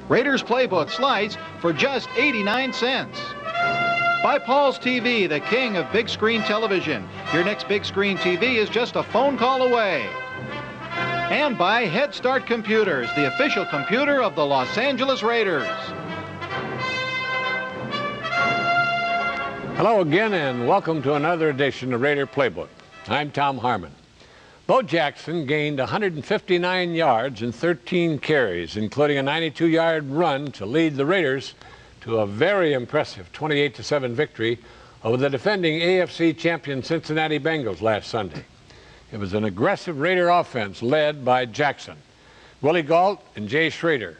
Raiders Playbook slice for just 89 cents. By Paul's TV, the king of big screen television. Your next big screen TV is just a phone call away. And by Head Start Computers, the official computer of the Los Angeles Raiders. Hello again and welcome to another edition of Raider Playbook. I'm Tom Harmon. Bo Jackson gained 159 yards and 13 carries, including a 92-yard run to lead the Raiders to a very impressive 28-7 victory over the defending AFC champion Cincinnati Bengals last Sunday. It was an aggressive Raider offense led by Jackson, Willie Gault, and Jay Schroeder.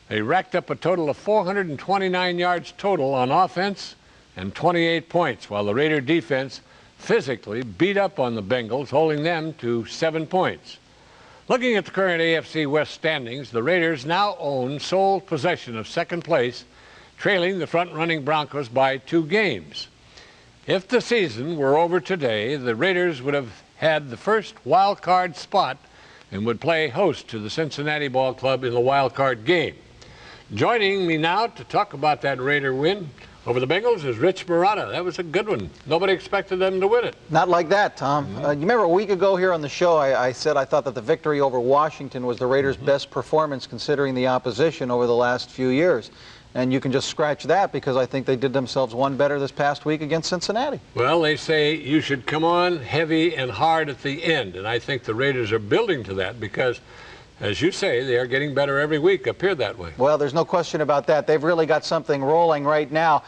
They racked up a total of 429 yards total on offense and 28 points, while the Raider defense physically beat up on the Bengals, holding them to 7 points. Looking at the current AFC West standings, the Raiders now own sole possession of second place, trailing the front-running Broncos by 2 games. If the season were over today, the Raiders would have had the first wild card spot and would play host to the Cincinnati Ball Club in the wild card game. Joining me now to talk about that Raider win over the Bengals is Rich Marotta. That was a good one. Nobody expected them to win it. Not like that, Tom. You remember a week ago here on the show, I said I thought that the victory over Washington was the Raiders' best performance considering the opposition over the last few years. And you can just scratch that because I think they did themselves one better this past week against Cincinnati. Well, they say you should come on heavy and hard at the end. And I think the Raiders are building to that because, as you say, they are getting better every week, appear that way. Well, there's no question about that. They've really got something rolling right now.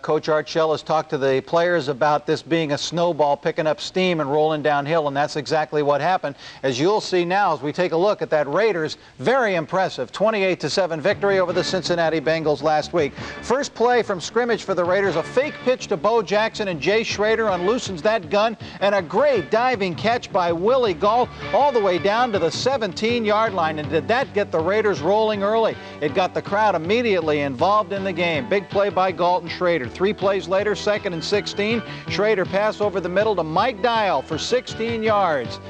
Coach Art Shell has talked to the players about this being a snowball picking up steam and rolling downhill, and that's exactly what happened. As you'll see now as we take a look at that Raiders, very impressive 28-7 victory over the Cincinnati Bengals last week. First play from scrimmage for the Raiders, a fake pitch to Bo Jackson, and Jay Schroeder unloosens that gun, and a great diving catch by Willie Gault all the way down to the 17-yard line. And did that get the Raiders rolling early? It got the crowd immediately involved in the game. Big play by Gault and Schroeder. 3 plays later, 2nd and 16. Schroeder pass over the middle to Mike Dial for 16 yards.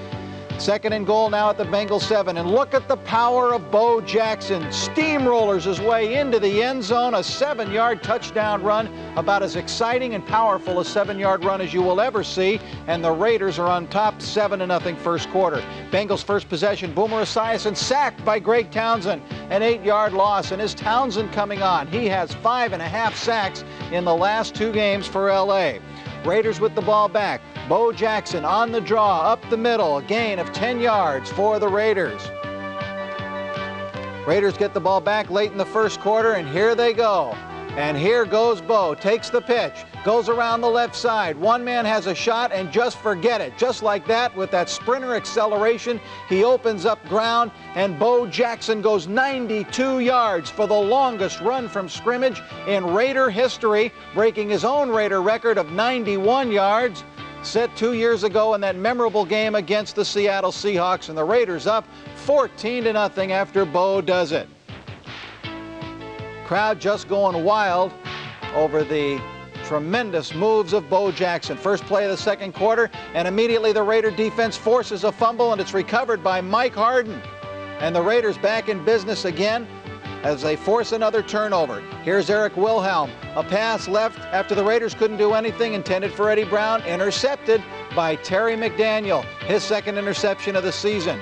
2nd and goal now at the Bengals 7. And look at the power of Bo Jackson. Steamrollers his way into the end zone. A 7-yard touchdown run. About as exciting and powerful a 7-yard run as you will ever see. And the Raiders are on top 7-0 first quarter. Bengals first possession. Boomer Esiason sacked by Greg Townsend. An 8-yard loss. And is Townsend coming on? He has 5.5 sacks in the last 2 games for L.A. Raiders with the ball back. Bo Jackson on the draw, up the middle, a gain of 10 yards for the Raiders. Raiders get the ball back late in the first quarter, and here they go. And here goes Bo, takes the pitch, goes around the left side. One man has a shot, and just forget it. Just like that, with that sprinter acceleration, he opens up ground, and Bo Jackson goes 92 yards for the longest run from scrimmage in Raider history, breaking his own Raider record of 91 yards. Set 2 years ago in that memorable game against the Seattle Seahawks, and the Raiders up 14-0 after Bo does it. Crowd just going wild over the tremendous moves of Bo Jackson. First play of the second quarter, and immediately the Raider defense forces a fumble, and it's recovered by Mike Harden. And the Raiders back in business again as they force another turnover. Here's Eric Wilhelm. A pass left after the Raiders couldn't do anything, intended for Eddie Brown, intercepted by Terry McDaniel, his 2nd interception of the season.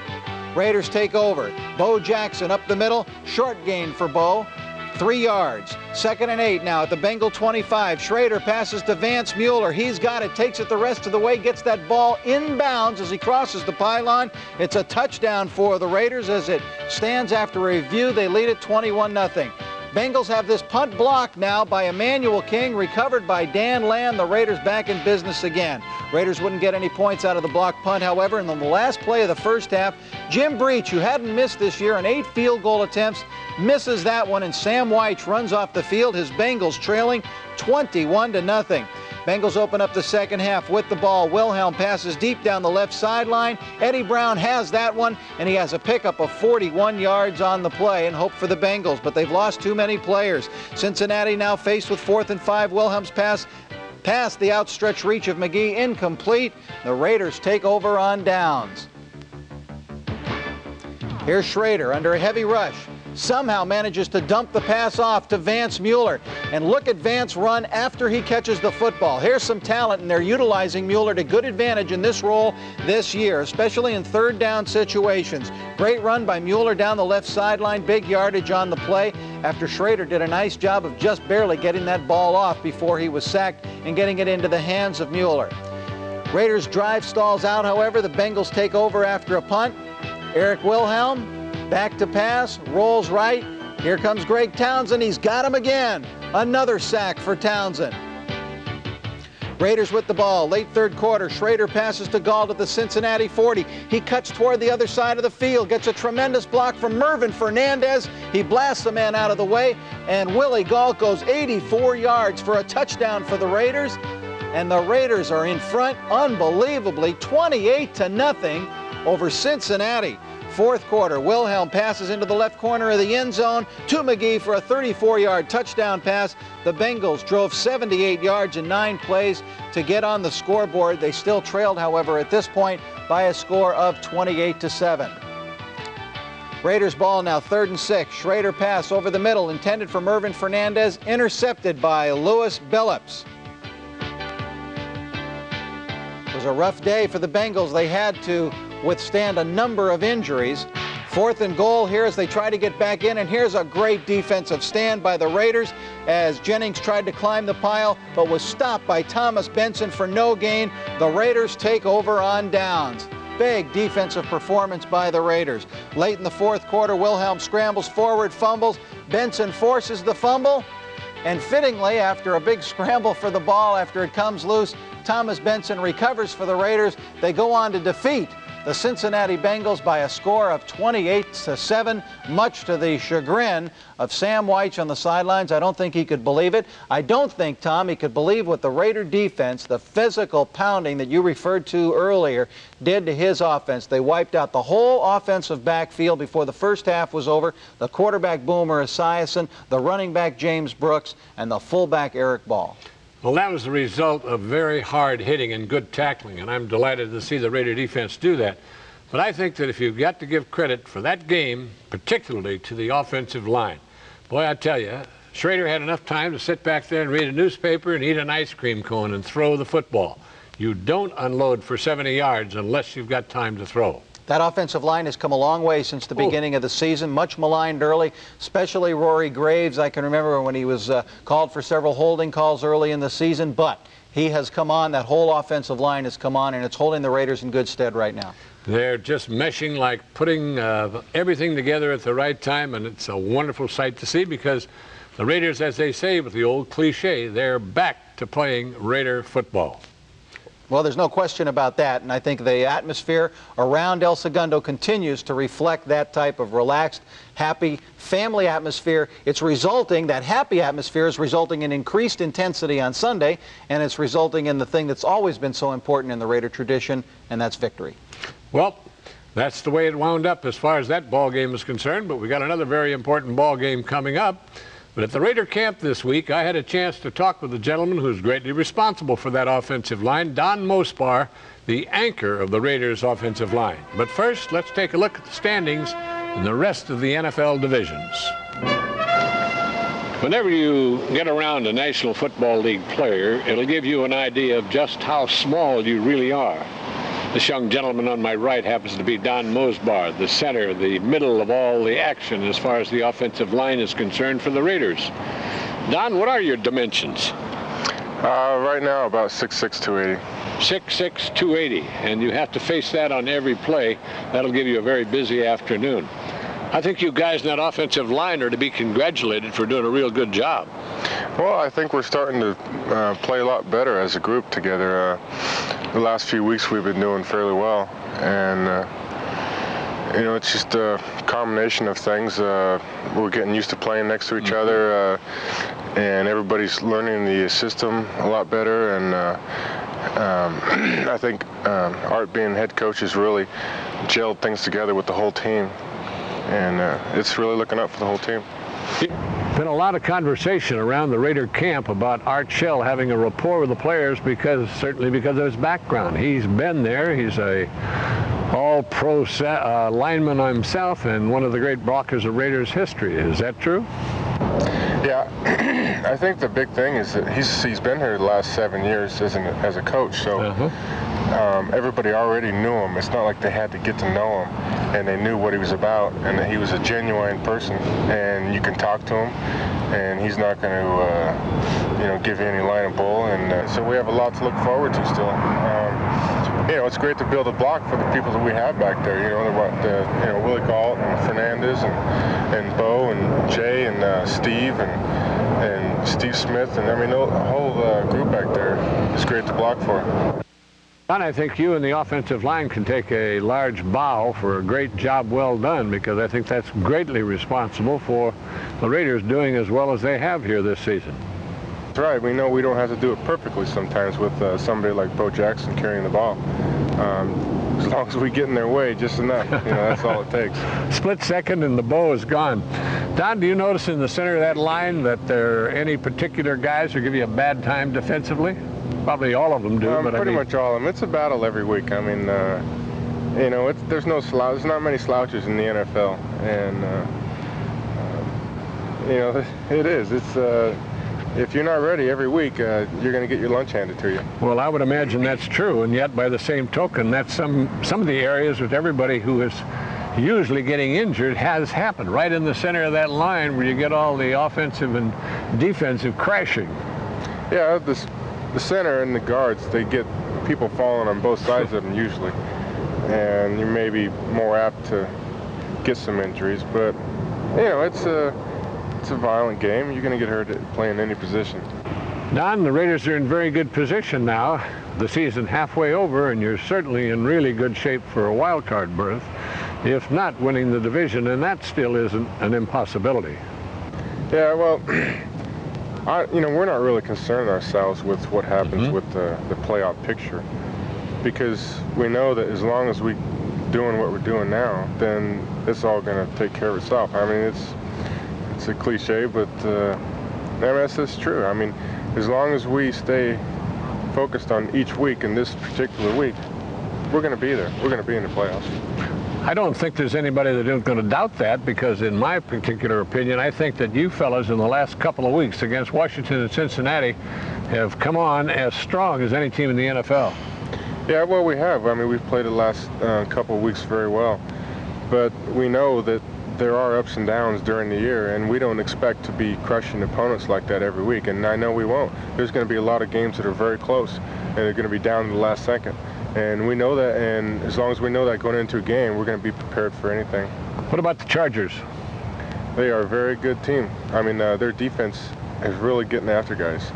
Raiders take over. Bo Jackson up the middle, short gain for Bo. 3 yards. 2nd and 8 now at the Bengal 25. Schroeder passes to Vance Mueller. He's got it, takes it the rest of the way, gets that ball inbounds as he crosses the pylon. It's a touchdown for the Raiders as it stands after review. They lead it 21-0. Bengals have this punt blocked now by Emmanuel King, recovered by Dan Land. The Raiders back in business again. Raiders wouldn't get any points out of the blocked punt, however, and on the last play of the first half, Jim Breach, who hadn't missed this year in 8 field goal attempts, misses that one, and Sam White runs off the field. His Bengals trailing 21-0. Bengals open up the second half with the ball. Wilhelm passes deep down the left sideline. Eddie Brown has that one, and he has a pickup of 41 yards on the play and hope for the Bengals, but they've lost too many players. Cincinnati now faced with 4th and 5. Wilhelm's pass past the outstretched reach of McGee, incomplete. The Raiders take over on downs. Here's Schrader under a heavy rush. Somehow manages to dump the pass off to Vance Mueller. And look at Vance run after he catches the football. Here's some talent, and they're utilizing Mueller to good advantage in this role this year, especially in third down situations. Great run by Mueller down the left sideline, big yardage on the play after Schrader did a nice job of just barely getting that ball off before he was sacked and getting it into the hands of Mueller. Raiders drive stalls out, however. The Bengals take over after a punt. Eric Wilhelm, back to pass, rolls right. Here comes Greg Townsend. He's got him again. Another sack for Townsend. Raiders with the ball, late third quarter. Schrader passes to Gault at the Cincinnati 40. He cuts toward the other side of the field, gets a tremendous block from Mervyn Fernandez. He blasts the man out of the way, and Willie Gault goes 84 yards for a touchdown for the Raiders. And the Raiders are in front, unbelievably, 28-0 over Cincinnati. Fourth quarter, Wilhelm passes into the left corner of the end zone to McGee for a 34-yard touchdown pass. The Bengals drove 78 yards in 9 plays to get on the scoreboard. They still trailed, however, at this point by a score of 28-7. Raiders ball now 3rd and 6. Schrader pass over the middle, intended for Mervyn Fernandez, intercepted by Louis Billups. It was a rough day for the Bengals. They had to withstand a number of injuries. 4th and goal here as they try to get back in, and here's a great defensive stand by the Raiders as Jennings tried to climb the pile but was stopped by Thomas Benson for no gain. The Raiders take over on downs. Big defensive performance by the Raiders. Late in the 4th quarter, Wilhelm scrambles forward, fumbles. Benson forces the fumble, and fittingly, after a big scramble for the ball after it comes loose, Thomas Benson recovers for the Raiders. They go on to defeat the Cincinnati Bengals by a score of 28-7, much to the chagrin of Sam Weich on the sidelines. I don't think he could believe it. I don't think, Tom, he could believe what the Raider defense, the physical pounding that you referred to earlier, did to his offense. They wiped out the whole offensive backfield before the first half was over. The quarterback, Boomer Esiason, the running back, James Brooks, and the fullback, Eric Ball. Well, that was the result of very hard hitting and good tackling, and I'm delighted to see the Raider defense do that. But I think that if you've got to give credit for that game, particularly to the offensive line, boy, I tell you, Schrader had enough time to sit back there and read a newspaper and eat an ice cream cone and throw the football. You don't unload for 70 yards unless you've got time to throw. That offensive line has come a long way since the beginning of the season, much maligned early, especially Rory Graves. I can remember when he was called for several holding calls early in the season, but he has come on. That whole offensive line has come on, and it's holding the Raiders in good stead right now. They're just meshing, like putting everything together at the right time, and it's a wonderful sight to see because the Raiders, as they say with the old cliche, they're back to playing Raider football. Well, there's no question about that, and I think the atmosphere around El Segundo continues to reflect that type of relaxed, happy, family atmosphere. It's resulting, that happy atmosphere is resulting in increased intensity on Sunday, and it's resulting in the thing that's always been so important in the Raider tradition, and that's victory. Well, that's the way it wound up as far as that ball game is concerned, but we got another very important ball game coming up. But at the Raider camp this week, I had a chance to talk with the gentleman who's greatly responsible for that offensive line, Don Mosebar, the anchor of the Raiders offensive line. But first, let's take a look at the standings in the rest of the NFL divisions. Whenever you get around a National Football League player, it'll give you an idea of just how small you really are. This young gentleman on my right happens to be Don Mosebar, the center, the middle of all the action as far as the offensive line is concerned for the Raiders. Don, what are your dimensions? Right now, about 6'6", 280. 6'6", 280, and you have to face that on every play. That'll give you a very busy afternoon. I think you guys in that offensive line are to be congratulated for doing a real good job. Well, I think we're starting to play a lot better as a group together. The last few weeks we've been doing fairly well, and you know, it's just a combination of things. We're getting used to playing next to each other, and everybody's learning the system a lot better, and I think Art being head coach has really gelled things together with the whole team, and it's really looking up for the whole team. Been a lot of conversation around the Raider camp about Art Shell having a rapport with the players certainly because of his background. He's been there. He's a all-pro lineman himself and one of the great blockers of Raiders history. Is that true? Yeah, I think the big thing is that he's been here the last 7 years as a coach, so everybody already knew him. It's not like they had to get to know him, and they knew what he was about, and that he was a genuine person, and you can talk to him, and he's not going to, give you any line of bull, and so we have a lot to look forward to still. It's great to build a block for the people that we have back there. Willie Galt and Fernandez and Bo and Jay and Steve and Steve Smith, and I mean the whole group back there is great to block for. And I think you and the offensive line can take a large bow for a great job well done, because I think that's greatly responsible for the Raiders doing as well as they have here this season. That's right. We know we don't have to do it perfectly sometimes with somebody like Bo Jackson carrying the ball. As long as we get in their way just enough, that's all it takes. Split second and the Bo is gone. Don, do you notice in the center of that line that there are any particular guys who give you a bad time defensively? Probably all of them do, but pretty much all of them. It's a battle every week. I mean, there's no slouch. There's not many slouches in the NFL, and it is. It's if you're not ready every week, you're going to get your lunch handed to you. Well, I would imagine that's true, and yet by the same token, that's some of the areas with everybody who is usually getting injured has happened right in the center of that line where you get all the offensive and defensive crashing. Yeah, the center and the guards, they get people falling on both sides of them usually, and you may be more apt to get some injuries, but it's a violent game. You're going to get hurt playing any position. Don, the Raiders are in very good position now. The season halfway over, and you're certainly in really good shape for a wild card berth, if not winning the division, and that still isn't an impossibility. Yeah, well, we're not really concerned ourselves with what happens with the playoff picture, because we know that as long as we're doing what we're doing now, then it's all going to take care of itself. I mean, it's a cliche, but that's true. I mean, as long as we stay focused on each week in this particular week, we're going to be there. We're going to be in the playoffs. I don't think there's anybody that isn't going to doubt that, because in my particular opinion, I think that you fellas in the last couple of weeks against Washington and Cincinnati have come on as strong as any team in the NFL. Yeah, well, we have. I mean, we've played the last couple of weeks very well, but we know that there are ups and downs during the year, and we don't expect to be crushing opponents like that every week, and I know we won't. There's going to be a lot of games that are very close, and they're going to be down to the last second, and we know that, and as long as we know that going into a game, we're going to be prepared for anything. What about the Chargers? They are a very good team. I mean, their defense is really getting after guys.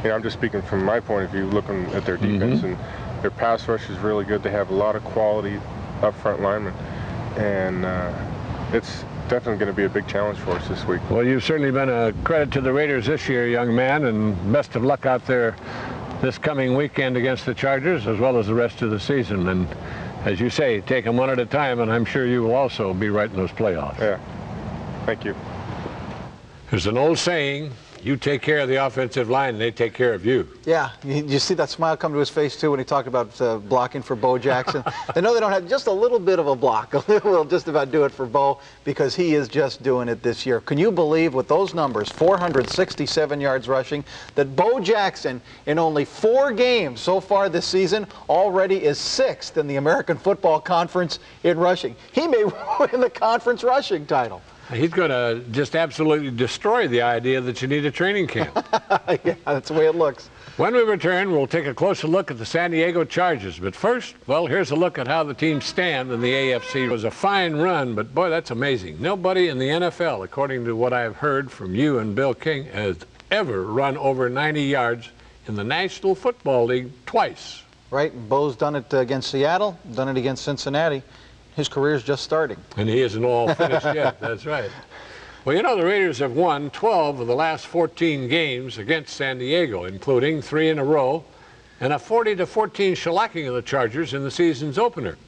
I'm just speaking from my point of view, looking at their defense, and their pass rush is really good. They have a lot of quality up front linemen, and it's definitely going to be a big challenge for us this week. Well, you've certainly been a credit to the Raiders this year, young man, and best of luck out there this coming weekend against the Chargers, as well as the rest of the season. And as you say, take them one at a time, and I'm sure you will also be right in those playoffs. Yeah. Thank you. There's an old saying, you take care of the offensive line, and they take care of you. Yeah, you see that smile come to his face, too, when he talked about blocking for Bo Jackson. I know they don't have just a little bit of a block. We'll just about do it for Bo, because he is just doing it this year. Can you believe, with those numbers, 467 yards rushing, that Bo Jackson, in only 4 games so far this season, already is 6th in the American Football Conference in rushing? He may win the conference rushing title. He's going to just absolutely destroy the idea that you need a training camp. Yeah, that's the way it looks. When we return, we'll take a closer look at the San Diego Chargers. But first, well, here's a look at how the teams stand in the AFC. It was a fine run, but boy, that's amazing. Nobody in the NFL, according to what I've heard from you and Bill King, has ever run over 90 yards in the National Football League twice. Right, and Bo's done it against Seattle, done it against Cincinnati. His career's just starting. And he isn't all finished yet, that's right. Well, you know, the Raiders have won 12 of the last 14 games against San Diego, including 3 in a row and a 40-14 shellacking of the Chargers in the season's opener.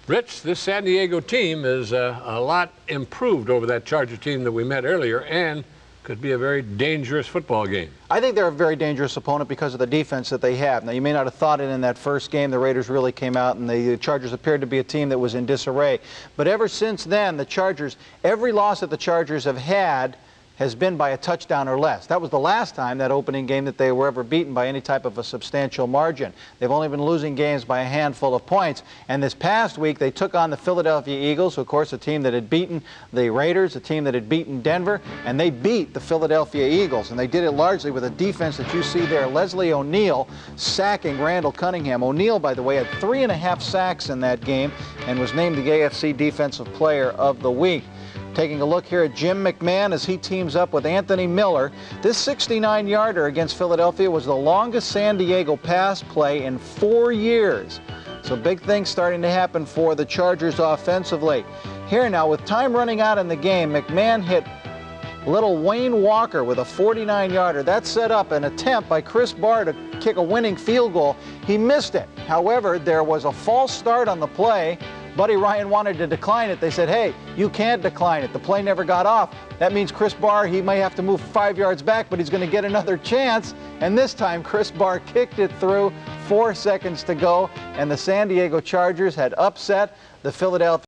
Rich, this San Diego team is a lot improved over that Charger team that we met earlier, and Could be a very dangerous football game. I think they're a very dangerous opponent because of the defense that they have. Now, you may not have thought it in that first game. The Raiders really came out, and the Chargers appeared to be a team that was in disarray. But ever since then, the Chargers, every loss that the Chargers have had has been by a touchdown or less. That was the last time, that opening game, that they were ever beaten by any type of a substantial margin. They've only been losing games by a handful of points. And this past week, they took on the Philadelphia Eagles, of course, a team that had beaten the Raiders, a team that had beaten Denver, and they beat the Philadelphia Eagles. And they did it largely with a defense that you see there. Leslie O'Neal sacking Randall Cunningham. O'Neal, by the way, had 3.5 sacks in that game and was named the AFC Defensive Player of the Week. Taking a look here at Jim McMahon as he teams up with Anthony Miller. This 69-yarder against Philadelphia was the longest San Diego pass play in 4 years. So big things starting to happen for the Chargers offensively. Here now, with time running out in the game, McMahon hit little Wayne Walker with a 49-yarder. That set up an attempt by Chris Barr to kick a winning field goal. He missed it. However, there was a false start on the play. Buddy Ryan wanted to decline it. They said, hey, you can't decline it. The play never got off. That means Chris Barr, he may have to move 5 yards back, but he's going to get another chance. And this time, Chris Barr kicked it through. 4 seconds to go, and the San Diego Chargers had upset the Philadelphia